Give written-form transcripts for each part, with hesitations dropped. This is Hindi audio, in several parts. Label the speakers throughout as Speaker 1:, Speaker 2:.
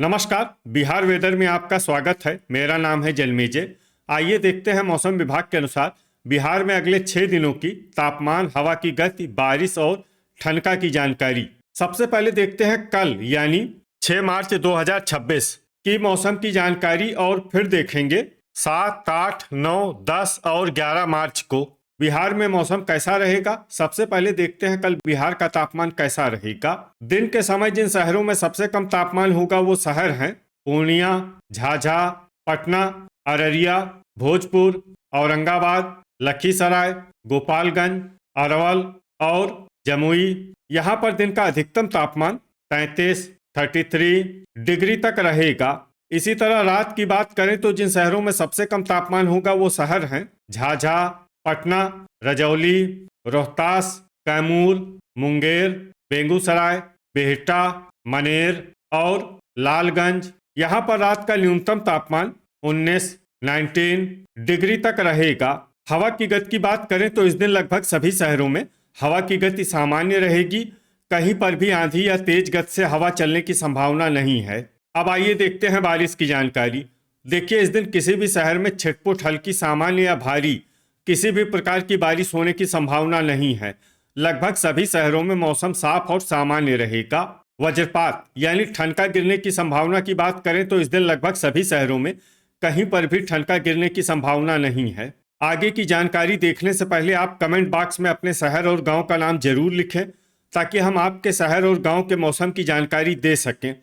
Speaker 1: नमस्कार। बिहार वेदर में आपका स्वागत है। मेरा नाम है जलमेजे। आइए देखते हैं मौसम विभाग के अनुसार बिहार में अगले 6 दिनों की तापमान, हवा की गति, बारिश और ठनका की जानकारी। सबसे पहले देखते हैं कल यानी 6 मार्च 2026 की मौसम की जानकारी और फिर देखेंगे 7, 8, 9, 10 और 11 मार्च को बिहार में मौसम कैसा रहेगा। सबसे पहले देखते हैं कल बिहार का तापमान कैसा रहेगा। दिन के समय जिन शहरों में सबसे कम तापमान होगा वो शहर हैं पूर्णिया, झाझा, पटना, अररिया, भोजपुर, औरंगाबाद, लखीसराय, गोपालगंज, अरवल और जमुई। यहाँ पर दिन का अधिकतम तापमान 33 डिग्री तक रहेगा। इसी तरह रात की बात करें तो जिन शहरों में सबसे कम तापमान होगा वो शहर हैं झाझा, पटना, रजौली, रोहतास, कैमूर, मुंगेर, बेगूसराय, बिहटा, मनेर और लालगंज। यहाँ पर रात का न्यूनतम तापमान 19 डिग्री तक रहेगा। हवा की गति की बात करें तो इस दिन लगभग सभी शहरों में हवा की गति सामान्य रहेगी। कहीं पर भी आंधी या तेज गति से हवा चलने की संभावना नहीं है। अब आइए देखते हैं बारिश की जानकारी। देखिए, इस दिन किसी भी शहर में छिटपुट, हल्की, सामान्य या भारी किसी भी प्रकार की बारिश होने की संभावना नहीं है। लगभग सभी शहरों में मौसम साफ और सामान्य रहेगा। वज्रपात यानी ठनका गिरने की संभावना की बात करें तो इस दिन लगभग सभी शहरों में कहीं पर भी ठनका गिरने की संभावना नहीं है। आगे की जानकारी देखने से पहले आप कमेंट बॉक्स में अपने शहर और गांव का नाम जरूर लिखें ताकि हम आपके शहर और गांव के मौसम की जानकारी दे सकें।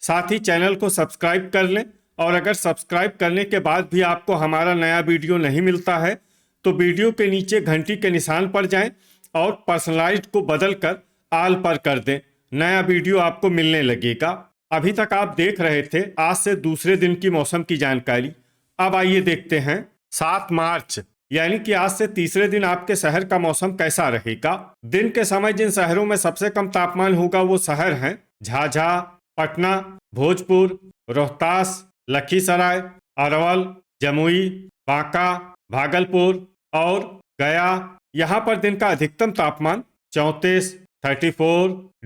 Speaker 1: साथ ही चैनल को सब्सक्राइब कर लें और अगर सब्सक्राइब करने के बाद भी आपको हमारा नया वीडियो नहीं मिलता है तो वीडियो के नीचे घंटी के निशान पर जाएं और पर्सनलाइज्ड को बदलकर ऑल पर कर दें। नया वीडियो आपको मिलने लगेगा। अभी तक आप देख रहे थे आज से दूसरे दिन की मौसम की जानकारी। अब आइए देखते हैं 7 मार्च यानी कि आज से तीसरे दिन आपके शहर का मौसम कैसा रहेगा। दिन के समय जिन शहरों में सबसे कम तापमान होगा वो शहर हैं झाझा, पटना, भोजपुर, रोहतास, लखीसराय, अरवल, जमुई, बांका, भागलपुर और गया। यहाँ पर दिन का अधिकतम तापमान 34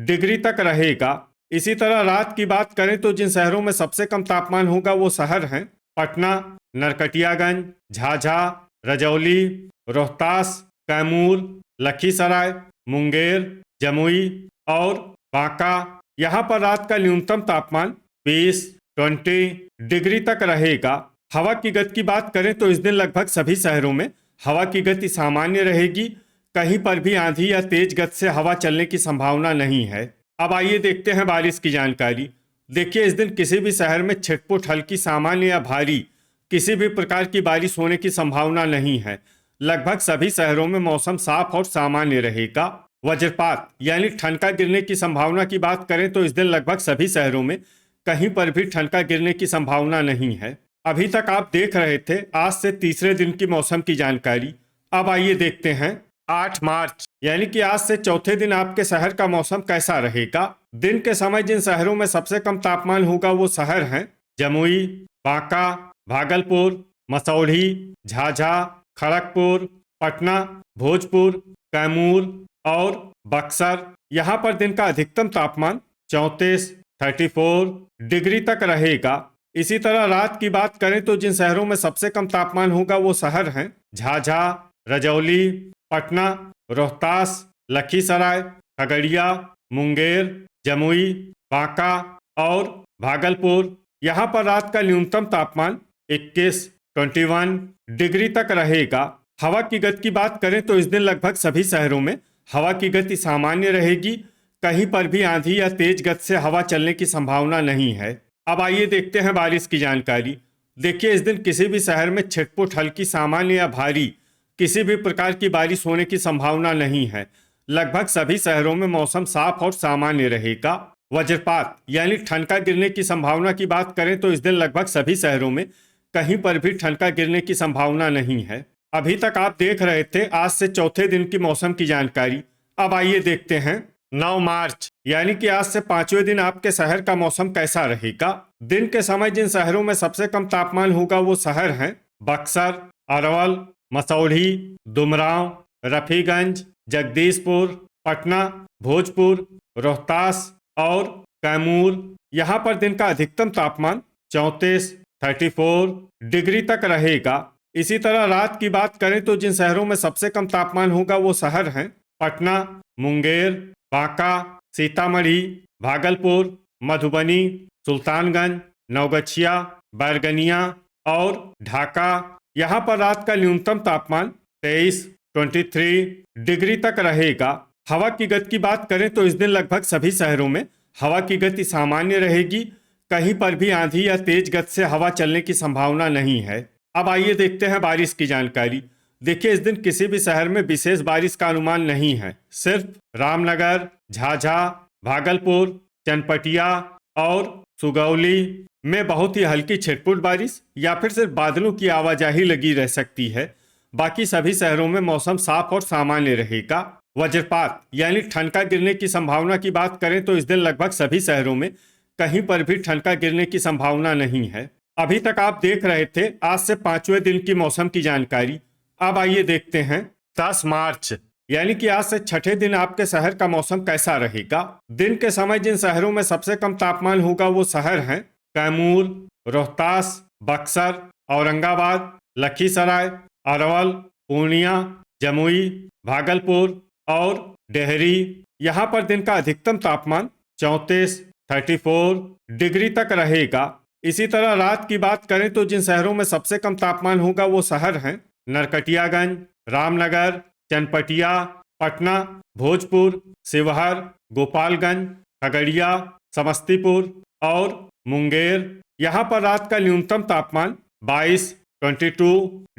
Speaker 1: डिग्री तक रहेगा। इसी तरह रात की बात करें तो जिन शहरों में सबसे कम तापमान होगा वो शहर हैं पटना, नरकटियागंज, झाझा, रजौली, रोहतास, कैमूर, लखीसराय, मुंगेर, जमुई और बांका। यहाँ पर रात का न्यूनतम तापमान 20 डिग्री तक रहेगा। हवा की गति की बात करें तो इस दिन लगभग सभी शहरों में हवा की गति सामान्य रहेगी। कहीं पर भी आंधी या तेज गति से हवा चलने की संभावना नहीं है। अब आइए देखते हैं बारिश की जानकारी। देखिए, इस दिन किसी भी शहर में छिटपुट, हल्की, सामान्य या भारी किसी भी प्रकार की बारिश होने की संभावना नहीं है। लगभग सभी शहरों में मौसम साफ और सामान्य रहेगा। वज्रपात यानी ठनका गिरने की संभावना की बात करें तो इस दिन लगभग सभी शहरों में कहीं पर भी ठनका गिरने की संभावना नहीं है। अभी तक आप देख रहे थे आज से तीसरे दिन की मौसम की जानकारी। अब आइए देखते हैं 8 मार्च यानी कि आज से चौथे दिन आपके शहर का मौसम कैसा रहेगा। दिन के समय जिन शहरों में सबसे कम तापमान होगा वो शहर हैं जमुई, बांका, भागलपुर, मसौढ़ी, झाझा, खड़गपुर, पटना, भोजपुर, कैमूर और बक्सर। यहाँ पर दिन का अधिकतम तापमान 34 डिग्री तक रहेगा। इसी तरह रात की बात करें तो जिन शहरों में सबसे कम तापमान होगा वो शहर हैं झाझा, रजौली, पटना, रोहतास, लखीसराय, खगड़िया, मुंगेर, जमुई, बांका और भागलपुर। यहाँ पर रात का न्यूनतम तापमान 21 डिग्री तक रहेगा। हवा की गति की बात करें तो इस दिन लगभग सभी शहरों में हवा की गति सामान्य रहेगी। कहीं पर भी आंधी या तेज गति से हवा चलने की संभावना नहीं है। अब आइए देखते हैं बारिश की जानकारी। देखिए, इस दिन किसी भी शहर में छिटपुट, हल्की, सामान्य या भारी किसी भी प्रकार की बारिश होने की संभावना नहीं है। लगभग सभी शहरों में मौसम साफ और सामान्य रहेगा। वज्रपात यानी ठनका गिरने की संभावना की बात करें तो इस दिन लगभग सभी शहरों में कहीं पर भी ठनका गिरने की संभावना नहीं है। अभी तक आप देख रहे थे आज से चौथे दिन की मौसम की जानकारी। अब आइए देखते हैं 9 मार्च यानी कि आज से पांचवें दिन आपके शहर का मौसम कैसा रहेगा। दिन के समय जिन शहरों में सबसे कम तापमान होगा वो शहर हैं बक्सर, अरवल, मसौढ़ी, डुमरांव, रफीगंज, जगदीशपुर, पटना, भोजपुर, रोहतास और कैमूर। यहाँ पर दिन का अधिकतम तापमान 34 डिग्री तक रहेगा। इसी तरह रात की बात करें तो जिन शहरों में सबसे कम तापमान होगा वो शहर हैं पटना, मुंगेर, बांका, सीतामढ़ी, भागलपुर, मधुबनी, सुल्तानगंज, नवगछिया, बैरगनिया और ढाका। यहाँ पर रात का न्यूनतम तापमान 23 डिग्री तक रहेगा। हवा की गति की बात करें तो इस दिन लगभग सभी शहरों में हवा की गति सामान्य रहेगी। कहीं पर भी आंधी या तेज गति से हवा चलने की संभावना नहीं है। अब आइए देखते हैं बारिश की जानकारी। देखिए, इस दिन किसी भी शहर में विशेष बारिश का अनुमान नहीं है। सिर्फ रामनगर, झाझा, भागलपुर, चनपटिया और सुगौली में बहुत ही हल्की छिटपुट बारिश या फिर सिर्फ बादलों की आवाजाही लगी रह सकती है। बाकी सभी शहरों में मौसम साफ और सामान्य रहेगा। वज्रपात यानी ठनका गिरने की संभावना की बात करें तो इस दिन लगभग सभी शहरों में कहीं पर भी ठनका गिरने की संभावना नहीं है। अभी तक आप देख रहे थे आज से 5वें दिन की मौसम की जानकारी। अब आइए देखते हैं 10 मार्च यानी कि आज से छठे दिन आपके शहर का मौसम कैसा रहेगा। दिन के समय जिन शहरों में सबसे कम तापमान होगा वो शहर हैं कैमूर, रोहतास, बक्सर, औरंगाबाद, लखीसराय, अरवल, पूर्णिया, जमुई, भागलपुर और डेहरी। यहाँ पर दिन का अधिकतम तापमान 34 डिग्री तक रहेगा। इसी तरह रात की बात करें तो जिन शहरों में सबसे कम तापमान होगा वो शहर हैं नरकटियागंज, रामनगर, चनपटिया, पटना, भोजपुर, शिवहर, गोपालगंज, खगड़िया, समस्तीपुर और मुंगेर। यहाँ पर रात का न्यूनतम तापमान 22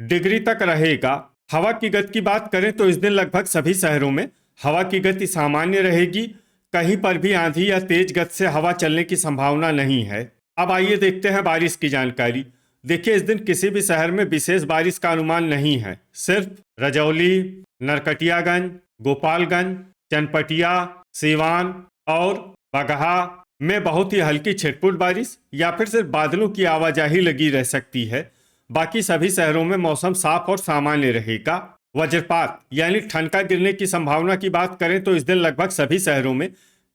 Speaker 1: डिग्री तक रहेगा। हवा की गति की बात करें तो इस दिन लगभग सभी शहरों में हवा की गति सामान्य रहेगी। कहीं पर भी आंधी या तेज गति से हवा चलने की संभावना नहीं है। अब आइए देखते हैं बारिश की जानकारी। देखिए, इस दिन किसी भी शहर में विशेष बारिश का अनुमान नहीं है। सिर्फ रजौली, नरकटियागंज, गोपालगंज, चनपटिया, सीवान और बगहा में बहुत ही हल्की छिटपुट बारिश या फिर सिर्फ बादलों की आवाजाही लगी रह सकती है। बाकी सभी शहरों में मौसम साफ और सामान्य रहेगा। वज्रपात यानी ठनका गिरने की संभावना की बात करें तो इस दिन लगभग सभी शहरों में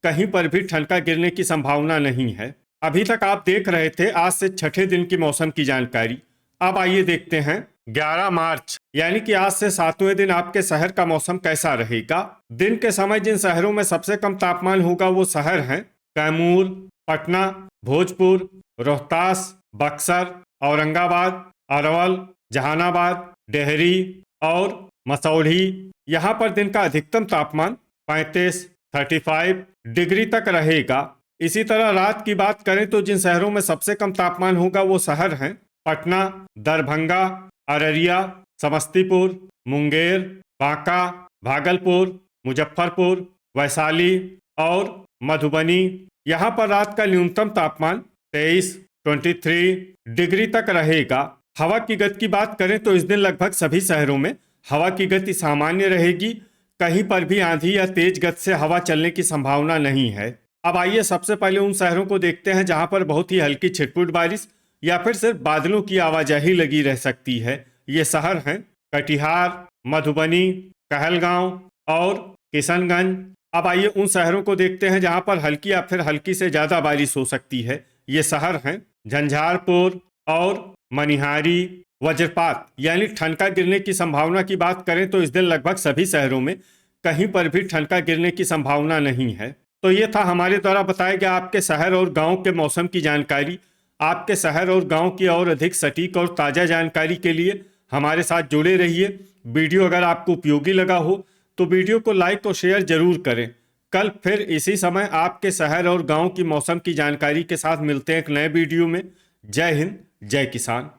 Speaker 1: कहीं पर भी ठनका गिरने की संभावना नहीं है। अभी तक आप देख रहे थे आज से छठे दिन की मौसम की जानकारी। अब आइए देखते हैं 11 मार्च यानी कि आज से 7वें दिन आपके शहर का मौसम कैसा रहेगा। दिन के समय जिन शहरों में सबसे कम तापमान होगा वो शहर हैं कैमूर, पटना, भोजपुर, रोहतास, बक्सर, औरंगाबाद, अरवल, जहानाबाद, डेहरी और मसौढ़ी। यहाँ पर दिन का अधिकतम तापमान 35 डिग्री तक रहेगा। इसी तरह रात की बात करें तो जिन शहरों में सबसे कम तापमान होगा वो शहर हैं पटना, दरभंगा, अररिया, समस्तीपुर, मुंगेर, बांका, भागलपुर, मुजफ्फरपुर, वैशाली और मधुबनी। यहाँ पर रात का न्यूनतम तापमान 23 डिग्री तक रहेगा। हवा की गति की बात करें तो इस दिन लगभग सभी शहरों में हवा की गति सामान्य रहेगी। कहीं पर भी आंधी या तेज गति से हवा चलने की संभावना नहीं है। अब आइए सबसे पहले उन शहरों को देखते हैं जहां पर बहुत ही हल्की छिटपुट बारिश या फिर सिर्फ बादलों की आवाजाही लगी रह सकती है। ये शहर हैं कटिहार, मधुबनी, कहलगांव और किशनगंज। अब आइए उन शहरों को देखते हैं जहां पर हल्की या फिर हल्की से ज़्यादा बारिश हो सकती है। ये शहर हैं झंझारपुर और मनिहारी। वज्रपात यानी ठनका गिरने की संभावना की बात करें तो इस दिन लगभग सभी शहरों में कहीं पर भी ठनका गिरने की संभावना नहीं है। तो ये था हमारे द्वारा बताया गया आपके शहर और गांव के मौसम की जानकारी। आपके शहर और गांव की और अधिक सटीक और ताज़ा जानकारी के लिए हमारे साथ जुड़े रहिए। वीडियो अगर आपको उपयोगी लगा हो तो वीडियो को लाइक और शेयर जरूर करें। कल फिर इसी समय आपके शहर और गांव की मौसम की जानकारी के साथ मिलते हैं एक नए वीडियो में। जय हिंद, जय किसान।